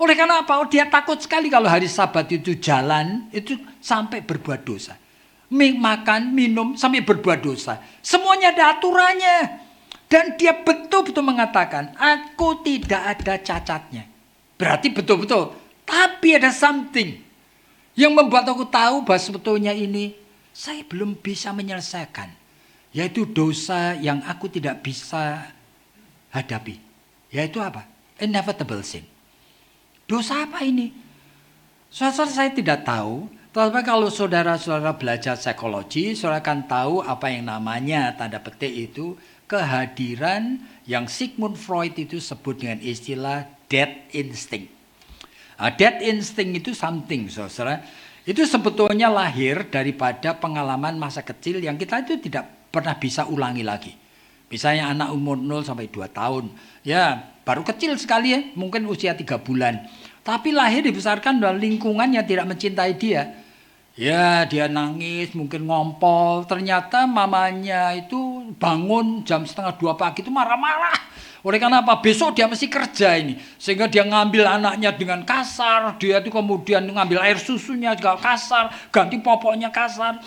Oleh karena apa? Dia takut sekali kalau hari Sabat itu jalan itu sampai berbuat dosa. Makan, minum, sampai berbuat dosa. Semuanya ada aturannya. Dan dia betul-betul mengatakan, aku tidak ada cacatnya. Berarti betul-betul. Tapi ada something yang membuat aku tahu bahwa sebetulnya ini saya belum bisa menyelesaikan. Yaitu dosa yang aku tidak bisa hadapi. Yaitu apa? Inevitable sin. Dosa apa ini? Saudara saya tidak tahu. Tetapi kalau saudara-saudara belajar psikologi, saudara akan tahu apa yang namanya tanda petik itu kehadiran yang Sigmund Freud itu sebut dengan istilah death instinct. Death instinct itu something, saudara. Itu sebetulnya lahir daripada pengalaman masa kecil yang kita itu tidak pernah bisa ulangi lagi. Misalnya anak umur 0 sampai 2 tahun, ya baru kecil sekali ya, mungkin usia 3 bulan. Tapi lahir dibesarkan dalam lingkungan yang tidak mencintai dia. Ya dia nangis, mungkin ngompol. Ternyata mamanya itu bangun jam 1:30 pagi itu marah-marah. Oleh karena apa? Besok dia mesti kerja ini. Sehingga dia ngambil anaknya dengan kasar. Dia itu kemudian ngambil air susunya juga kasar. Ganti popoknya kasar.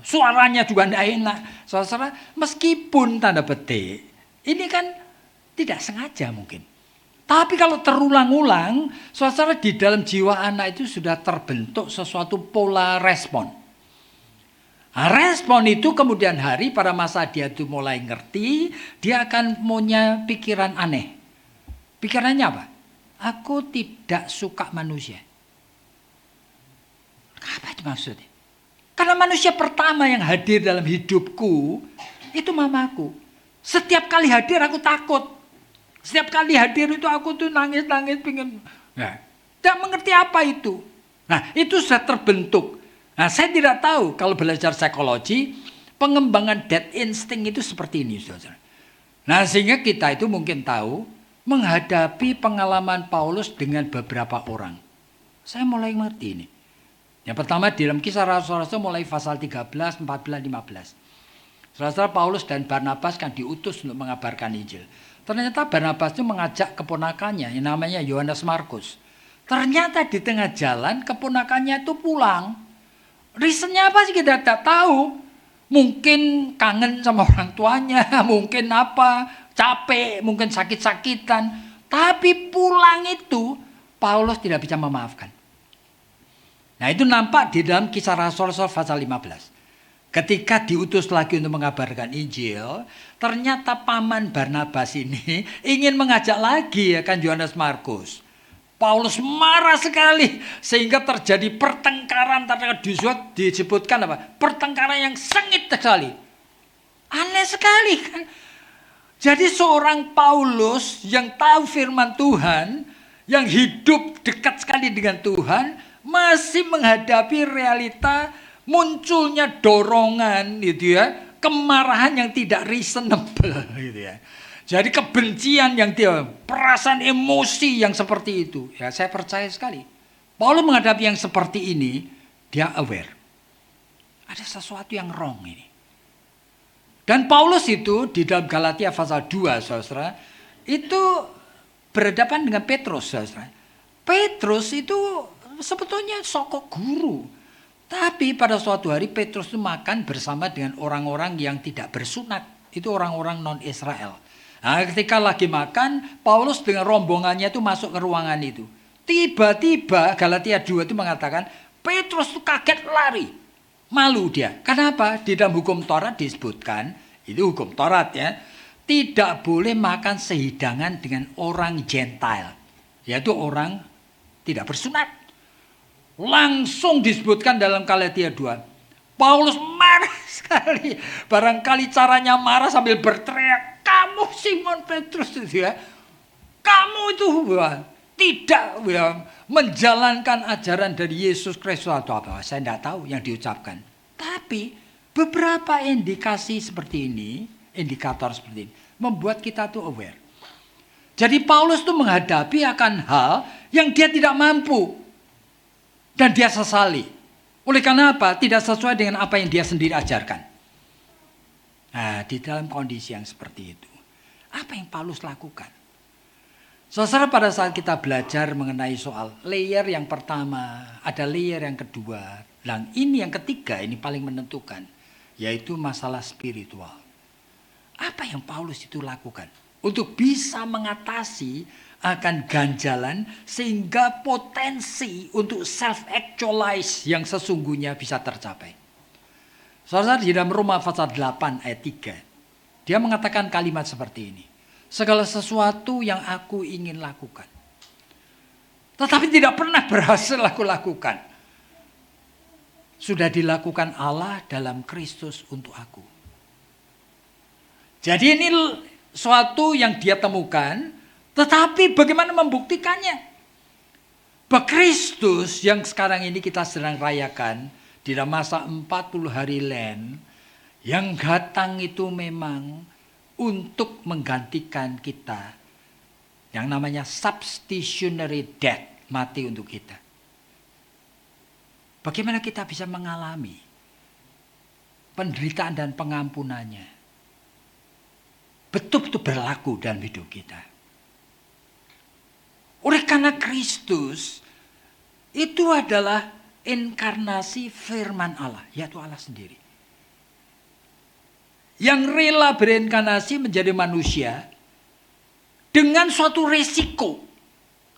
Suaranya juga tidak enak. Saudara, meskipun tanda petik, ini kan tidak sengaja mungkin. Tapi kalau terulang-ulang, saudara di dalam jiwa anak itu sudah terbentuk sesuatu pola respon. Nah, respon itu kemudian hari pada masa dia itu mulai ngerti, dia akan punya pikiran aneh. Pikirannya apa? Aku tidak suka manusia. Apa itu maksudnya? Karena manusia pertama yang hadir dalam hidupku, itu mamaku. Setiap kali hadir aku takut. Setiap kali hadir itu aku tuh nangis-nangis pengen. Nah, tidak mengerti apa itu. Nah, itu sudah terbentuk. Nah, saya tidak tahu kalau belajar psikologi, pengembangan dead instinct itu seperti ini, saudara. Nah, sehingga kita itu mungkin tahu menghadapi pengalaman Paulus dengan beberapa orang. Saya mulai ngerti ini. Yang pertama di dalam Kisah Rasul-Rasul mulai pasal 13, 14, 15. Saudara Paulus dan Barnabas kan diutus untuk mengabarkan Injil. Ternyata Barnabas itu mengajak keponakannya yang namanya Yohanes Markus. Ternyata di tengah jalan keponakannya itu pulang. Reasonnya apa sih kita tidak tahu. Mungkin kangen sama orang tuanya, mungkin apa, capek, mungkin sakit-sakitan. Tapi pulang itu Paulus tidak bisa memaafkan. Nah, itu nampak di dalam Kisah Rasul-Rasul pasal 15. Ketika diutus lagi untuk mengabarkan Injil, ternyata paman Barnabas ini ingin mengajak lagi ya kan Yohanes Markus. Paulus marah sekali sehingga terjadi pertengkaran disebutkan apa? Pertengkaran yang sengit sekali. Aneh sekali kan. Jadi seorang Paulus yang tahu firman Tuhan, yang hidup dekat sekali dengan Tuhan, masih menghadapi realita munculnya dorongan gitu ya, kemarahan yang tidak reasonable gitu ya. Jadi kebencian yang dia, perasaan emosi yang seperti itu. Ya, saya percaya sekali. Paulus menghadapi yang seperti ini, dia aware. Ada sesuatu yang wrong ini. Dan Paulus itu di dalam Galatia pasal 2, saudara, itu berhadapan dengan Petrus, saudara. Petrus itu sebetulnya sokok guru. Tapi pada suatu hari Petrus itu makan bersama dengan orang-orang yang tidak bersunat. Itu orang-orang non-Israel. Nah, ketika lagi makan, Paulus dengan rombongannya itu masuk ke ruangan itu. Tiba-tiba Galatia 2 itu mengatakan, Petrus itu kaget lari. Malu dia. Kenapa? Di dalam hukum Taurat disebutkan, itu hukum Taurat ya, tidak boleh makan sehidangan dengan orang Gentile. Yaitu orang tidak bersunat. Langsung disebutkan dalam Galatia 2. Paulus marah sekali. Barangkali caranya marah sambil berteriak, kamu Simon Petrus itu ya, kamu itu tidak menjalankan ajaran dari Yesus Kristus atau apa. Saya tidak tahu yang diucapkan. Tapi beberapa indikasi seperti ini, indikator seperti ini, membuat kita tuh aware. Jadi Paulus tuh menghadapi akan hal yang dia tidak mampu. Dan dia sesali. Oleh karena apa? Tidak sesuai dengan apa yang dia sendiri ajarkan. Nah, di dalam kondisi yang seperti itu, apa yang Paulus lakukan? Saudara, pada saat kita belajar mengenai soal layer yang pertama, ada layer yang kedua, dan ini yang ketiga, ini paling menentukan, yaitu masalah spiritual. Apa yang Paulus itu lakukan untuk bisa mengatasi akan ganjalan sehingga potensi untuk self-actualize yang sesungguhnya bisa tercapai? Saudara, di dalam Roma pasal 8 ayat 3, dia mengatakan kalimat seperti ini. Segala sesuatu yang aku ingin lakukan, tetapi tidak pernah berhasil aku lakukan, sudah dilakukan Allah dalam Kristus untuk aku. Jadi ini suatu yang dia temukan, tetapi bagaimana membuktikannya? Bahwa Kristus yang sekarang ini kita sedang rayakan, di dalam masa 40 hari Lent, yang datang itu memang untuk menggantikan kita. Yang namanya substitutionary death, mati untuk kita. Bagaimana kita bisa mengalami penderitaan dan pengampunannya? Betul-betul berlaku dalam hidup kita. Oleh karena Kristus itu adalah inkarnasi firman Allah, yaitu Allah sendiri. Yang rela berinkarnasi menjadi manusia dengan suatu resiko.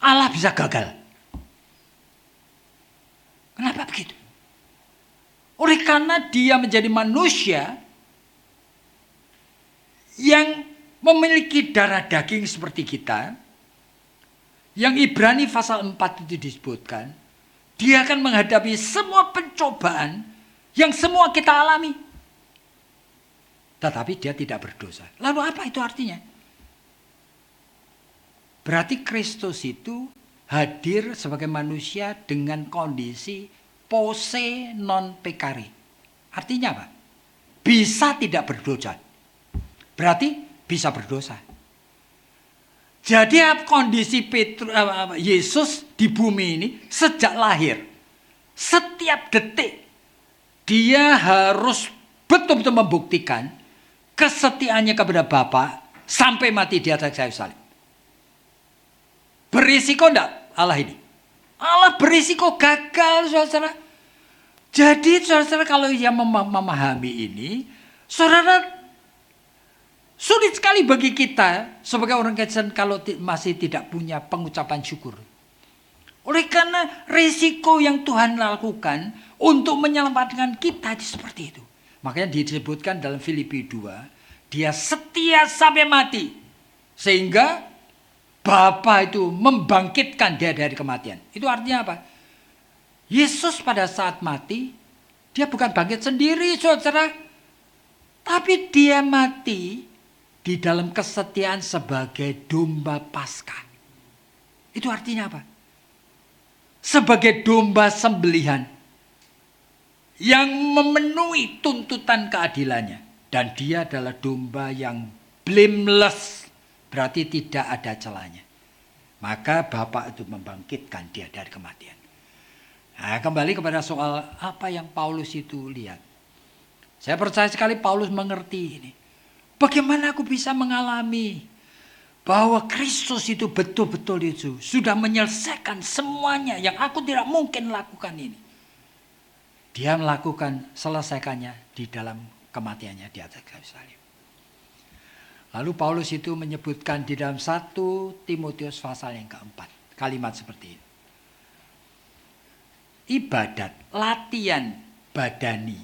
Allah bisa gagal. Kenapa begitu? Oleh karena dia menjadi manusia yang memiliki darah daging seperti kita, yang Ibrani pasal 4 itu disebutkan, dia akan menghadapi semua pencobaan yang semua kita alami. Tetapi dia tidak berdosa. Lalu apa itu artinya? Berarti Kristus itu hadir sebagai manusia dengan kondisi pose non pecari. Artinya apa? bisa tidak berdosa. Berarti bisa berdosa. Jadi kondisi Yesus di bumi ini sejak lahir, setiap detik dia harus betul-betul membuktikan kesetiaannya kepada Bapa sampai mati di atas kayu salib. Berisiko enggak Allah ini? Allah berisiko gagal, saudara. Jadi saudara kalau yang memahami ini, saudara, sulit sekali bagi kita sebagai orang Kristen kalau masih tidak punya pengucapan syukur. Oleh karena risiko yang Tuhan lakukan untuk menyelamatkan kita seperti itu. Makanya disebutkan dalam Filipi 2, dia setia sampai mati. Sehingga Bapa itu membangkitkan dia dari kematian. Itu artinya apa? Yesus pada saat mati, dia bukan bangkit sendiri, saudara. Tapi dia mati di dalam kesetiaan sebagai domba Paskah. Itu artinya apa? Sebagai domba sembelihan yang memenuhi tuntutan keadilannya. Dan dia adalah domba yang blameless, berarti tidak ada celahnya. Maka Bapa itu membangkitkan dia dari kematian. Nah, kembali kepada soal apa yang Paulus itu lihat. Saya percaya sekali Paulus mengerti ini. Bagaimana aku bisa mengalami bahwa Kristus itu betul-betul itu sudah menyelesaikan semuanya yang aku tidak mungkin lakukan ini. Dia melakukan, selesaikannya di dalam kematiannya di atas kayu salib. Lalu Paulus itu menyebutkan di dalam 1 Timotius pasal yang keempat. Kalimat seperti ini. Ibadat, latihan badani.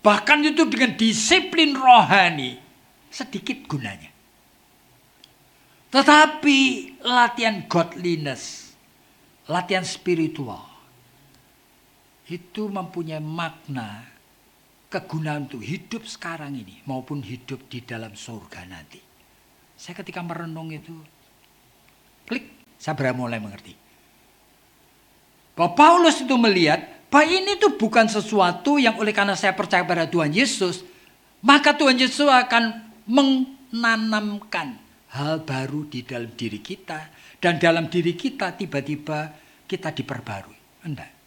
Bahkan itu dengan disiplin rohani. Sedikit gunanya. Tetapi latihan godliness. Latihan spiritual. Itu mempunyai makna. Kegunaan untuk hidup sekarang ini maupun hidup di dalam surga nanti. Saya ketika merenung itu, klik, saya mulai mengerti. Bahwa Paulus itu melihat bahwa ini tuh bukan sesuatu yang oleh karena saya percaya pada Tuhan Yesus, maka Tuhan Yesus akan menanamkan hal baru di dalam diri kita, dan dalam diri kita tiba-tiba kita diperbarui. Enggak.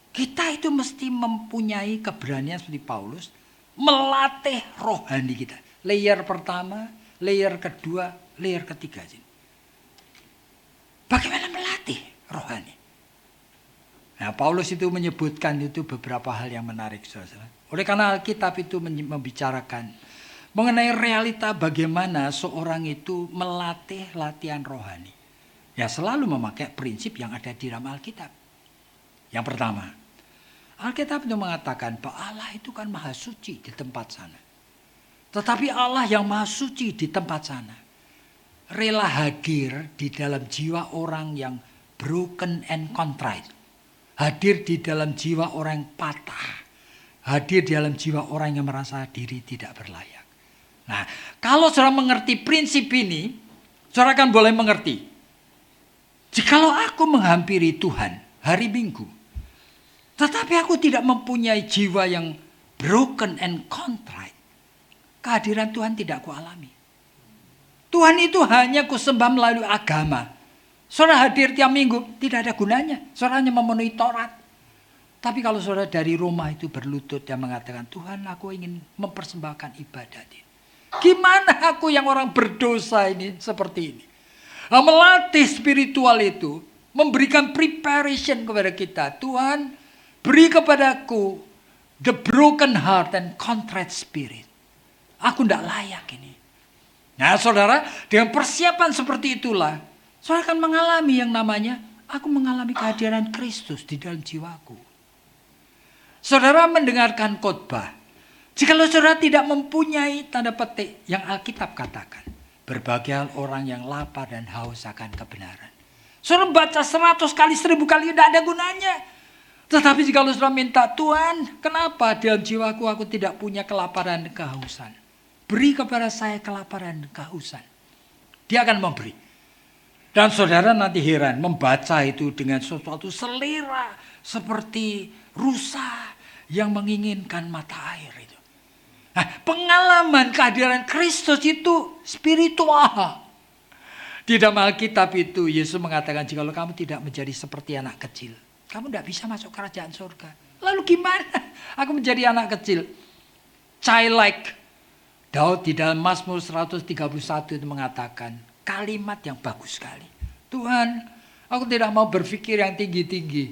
Kita itu mesti mempunyai keberanian seperti Paulus, melatih rohani kita. Layer pertama, layer kedua, layer ketiga. Bagaimana melatih rohani? Nah, Paulus itu menyebutkan itu beberapa hal yang menarik, saudara. Oleh karena Alkitab itu membicarakan mengenai realita bagaimana seorang itu melatih latihan rohani. Ya, selalu memakai prinsip yang ada di dalam Alkitab. Yang pertama, Alkitab itu mengatakan bahwa Allah itu kan maha suci di tempat sana. Tetapi Allah yang maha suci di tempat sana rela hadir di dalam jiwa orang yang broken and contrite. Hadir di dalam jiwa orang yang patah. Hadir di dalam jiwa orang yang merasa diri tidak berlayak. Nah, kalau saudara mengerti prinsip ini, saudara akan boleh mengerti. Jikalau aku menghampiri Tuhan hari Minggu, tetapi aku tidak mempunyai jiwa yang broken and contrite, kehadiran Tuhan tidak kualami. Tuhan itu hanya kusembah melalui agama. Saudara hadir tiap minggu, tidak ada gunanya. Saudara hanya memenuhi Taurat. Tapi kalau saudara dari rumah itu berlutut dan mengatakan, Tuhan aku ingin mempersembahkan ibadat ini. Gimana aku yang orang berdosa ini seperti ini? Nah, melatih spiritual itu, memberikan preparation kepada kita. Tuhan, beri kepadaku the broken heart and contrite spirit. Aku tidak layak ini. Nah saudara, dengan persiapan seperti itulah, saudara akan mengalami yang namanya, aku mengalami kehadiran Kristus di dalam jiwaku. Saudara mendengarkan khotbah. Jikalau saudara tidak mempunyai tanda petik yang Alkitab katakan, berbagai orang yang lapar dan haus akan kebenaran. Saudara baca 100 kali, 1000 kali, tidak ada gunanya. Tetapi jika saudara minta, Tuhan, kenapa dalam jiwaku aku tidak punya kelaparan dan kehausan? Beri kepada saya kelaparan dan kehausan. Dia akan memberi. Dan saudara nanti heran membaca itu dengan sesuatu selera seperti rusa yang menginginkan mata air itu. Nah, pengalaman kehadiran Kristus itu spiritual. Di dalam Alkitab itu Yesus mengatakan, jikalau kamu tidak menjadi seperti anak kecil, kamu tidak bisa masuk kerajaan surga. Lalu gimana aku menjadi anak kecil? Childlike. Daud di dalam Mazmur 131 itu mengatakan kalimat yang bagus sekali. Tuhan, aku tidak mau berpikir yang tinggi-tinggi.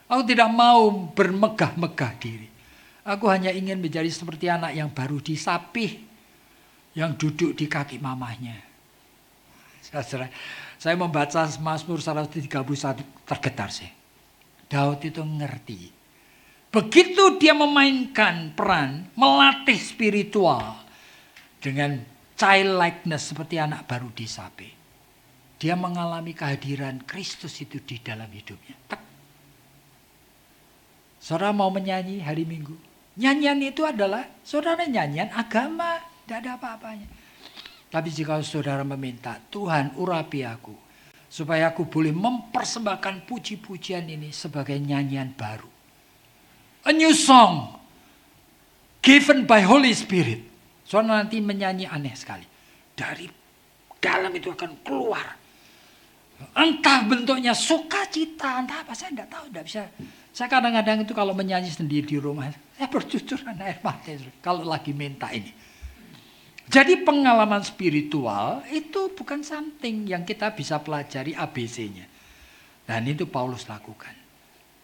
Aku tidak mau bermegah-megah diri. Aku hanya ingin menjadi seperti anak yang baru disapih, yang duduk di kaki mamahnya. Saya membaca Mazmur 131 tergetar sih. Daud itu ngerti. Begitu dia memainkan peran, melatih spiritual dengan childlikeness seperti anak baru disapih. Dia mengalami kehadiran Kristus itu di dalam hidupnya. Saudara mau menyanyi hari Minggu. Nyanyian itu adalah saudara nyanyian agama. Tidak ada apa-apanya. Tapi jika saudara meminta, Tuhan urapi aku. Supaya aku boleh mempersembahkan puji-pujian ini sebagai nyanyian baru. A new song. Given by Holy Spirit. Saudara nanti menyanyi aneh sekali. Dari dalam itu akan keluar. Entah bentuknya sukacita, entah apa. Saya tidak tahu, tidak bisa. Saya kadang-kadang itu kalau menyanyi sendiri di rumah, saya bercucuran air mata kalau lagi minta ini. Jadi pengalaman spiritual itu bukan something yang kita bisa pelajari ABC-nya. Dan itu Paulus lakukan.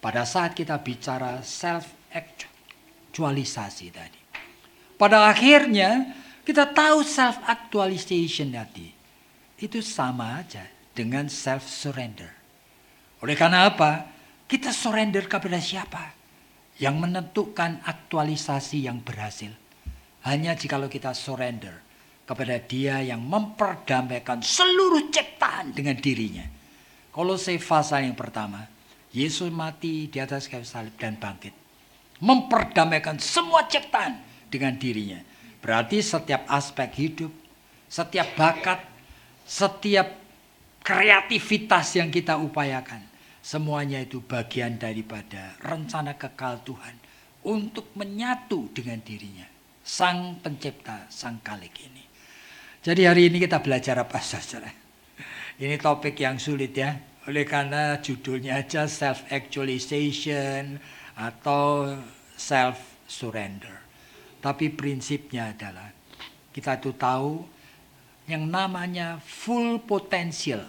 Pada saat kita bicara self-actualisasi tadi. Pada akhirnya kita tahu self-actualization tadi. Itu sama aja dengan self-surrender. Oleh karena apa? Kita surrender kepada siapa? Yang menentukan aktualisasi yang berhasil. Hanya jikalau kita surrender kepada Dia yang memperdamaikan seluruh ciptaan dengan dirinya. Kolose pasal yang pertama, Yesus mati di atas kayu salib dan bangkit. Memperdamaikan semua ciptaan dengan dirinya. Berarti setiap aspek hidup, setiap bakat, setiap kreativitas yang kita upayakan, semuanya itu bagian daripada rencana kekal Tuhan untuk menyatu dengan dirinya. Sang pencipta, sang khalik ini. Jadi hari ini kita belajar apa saudara? Ini topik yang sulit ya. Oleh karena judulnya aja self-actualization atau self-surrender. Tapi prinsipnya adalah kita itu tahu yang namanya full potential.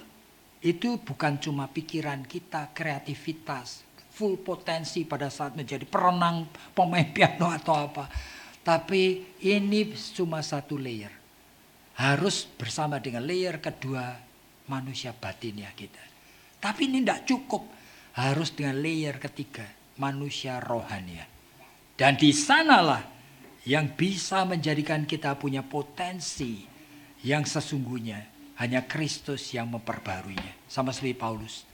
Itu bukan cuma pikiran kita, kreativitas, full potensi pada saat menjadi perenang, pemain piano atau apa. Tapi ini cuma satu layer. Harus bersama dengan layer kedua manusia batinnya kita. Tapi ini tidak cukup. Harus dengan layer ketiga manusia rohania. Dan di sanalah yang bisa menjadikan kita punya potensi yang sesungguhnya hanya Kristus yang memperbaruinya. Sama seperti Paulus.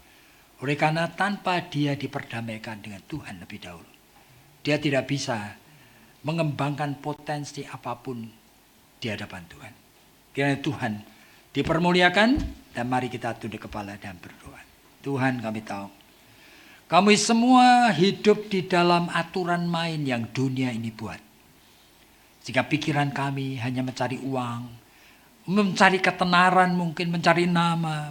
Oleh karena tanpa dia diperdamaikan dengan Tuhan lebih dahulu. Dia tidak bisa mengembangkan potensi apapun di hadapan Tuhan. Kiranya Tuhan dipermuliakan dan mari kita tunduk kepala dan berdoa. Tuhan kami tahu, kami semua hidup di dalam aturan main yang dunia ini buat. Jika pikiran kami hanya mencari uang, mencari ketenaran mungkin, mencari nama,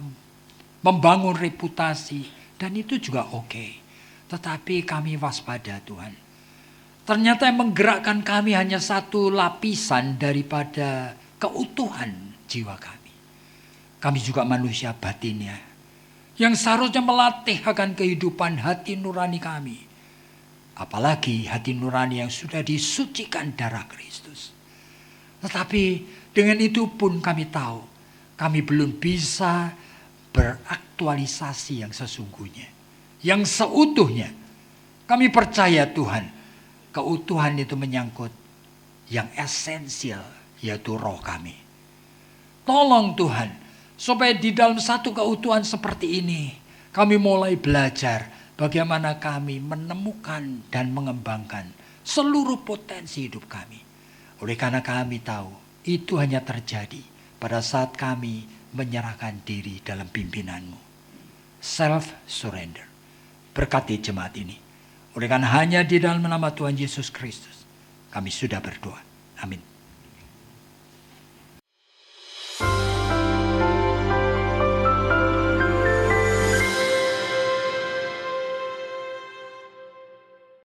membangun reputasi, dan itu juga oke. Tetapi kami waspada Tuhan. Ternyata yang menggerakkan kami hanya satu lapisan daripada keutuhan jiwa kami. Kami juga manusia batinnya. Yang seharusnya melatih akan kehidupan hati nurani kami. Apalagi hati nurani yang sudah disucikan darah Kristus. Tetapi dengan itu pun kami tahu. Kami belum bisa beraktualisasi yang sesungguhnya. Yang seutuhnya. Kami percaya Tuhan. Keutuhan itu menyangkut yang esensial, yaitu roh kami. Tolong Tuhan, supaya di dalam satu keutuhan seperti ini, kami mulai belajar bagaimana kami menemukan dan mengembangkan seluruh potensi hidup kami. Oleh karena kami tahu, itu hanya terjadi pada saat kami menyerahkan diri dalam pimpinanmu. Self-surrender. Berkati jemaat ini. Oleh karena hanya di dalam nama Tuhan Yesus Kristus, kami sudah berdoa. Amin.